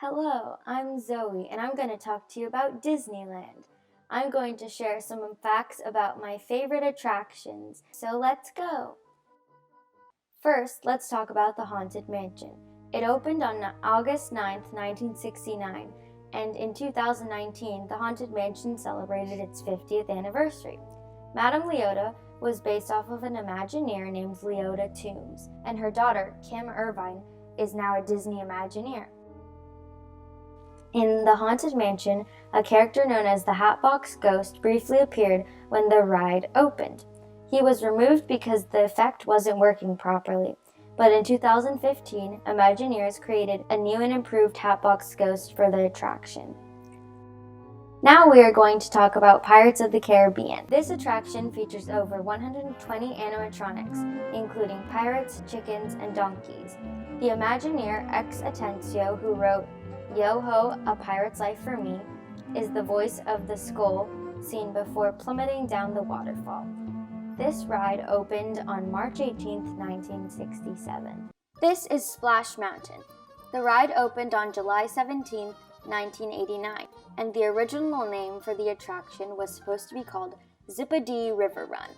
Hello, I'm Zoe, and I'm going to talk to you about Disneyland. I'm going to share some facts about my favorite attractions, so let's go! First, let's talk about the Haunted Mansion. It opened on August 9th, 1969, and in 2019, the Haunted Mansion celebrated its 50th anniversary. Madame Leota was based off of an Imagineer named Leota Toombs, and her daughter, Kim Irvine, is now a Disney Imagineer. In the Haunted Mansion, a character known as the Hatbox Ghost briefly appeared when the ride opened. He was removed because the effect wasn't working properly, but in 2015, Imagineers created a new and improved Hatbox Ghost for the attraction. Now we are going to talk about Pirates of the Caribbean. This attraction features over 120 animatronics, including pirates, chickens, and donkeys. The Imagineer ex Atencio, who wrote Yo-Ho, A Pirate's Life for Me, is the voice of the skull seen before plummeting down the waterfall. This ride opened on March 18, 1967. This is Splash Mountain. The ride opened on July 17, 1989, and the original name for the attraction was supposed to be called Zip-a-Dee River Run.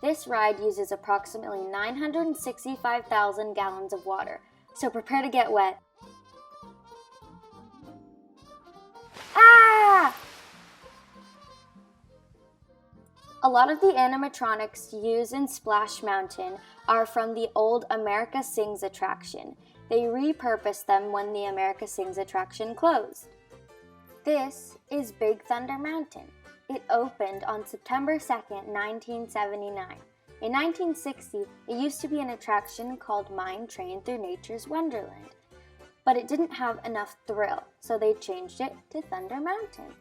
This ride uses approximately 965,000 gallons of water, so prepare to get wet. A lot of the animatronics used in Splash Mountain are from the old America Sings attraction. They repurposed them when the America Sings attraction closed. This is Big Thunder Mountain. It opened on September 2nd, 1979. In 1960, it used to be an attraction called Mine Train Through Nature's Wonderland, but it didn't have enough thrill, so they changed it to Thunder Mountain.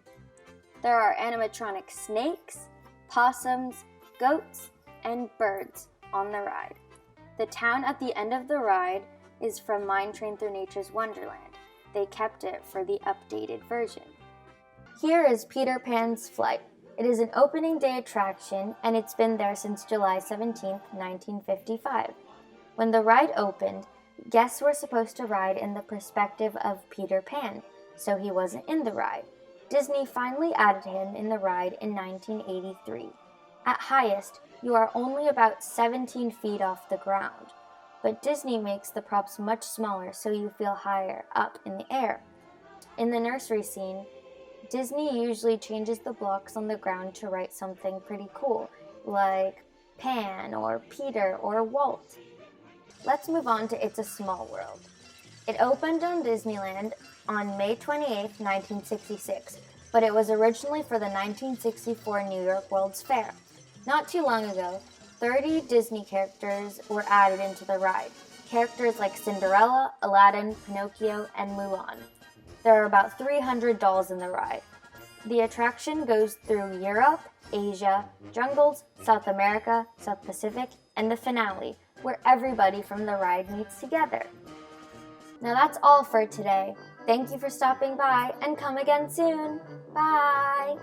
There are animatronic snakes, possums, goats, and birds on the ride. The town at the end of the ride is from Mine Train Through Nature's Wonderland. They kept it for the updated version. Here is Peter Pan's Flight. It is an opening day attraction, and it's been there since July 17, 1955. When the ride opened, guests were supposed to ride in the perspective of Peter Pan, so he wasn't in the ride. Disney finally added him in the ride in 1983. At highest, you are only about 17 feet off the ground, but Disney makes the props much smaller so you feel higher up in the air. In the nursery scene, Disney usually changes the blocks on the ground to write something pretty cool, like Pan or Peter or Walt. Let's move on to It's a Small World. It opened on Disneyland on May 28, 1966, but it was originally for the 1964 New York World's Fair. Not too long ago, 30 Disney characters were added into the ride. Characters like Cinderella, Aladdin, Pinocchio, and Mulan. There are about 300 dolls in the ride. The attraction goes through Europe, Asia, jungles, South America, South Pacific, and the finale, where everybody from the ride meets together. Now that's all for today. Thank you for stopping by, and come again soon. Bye!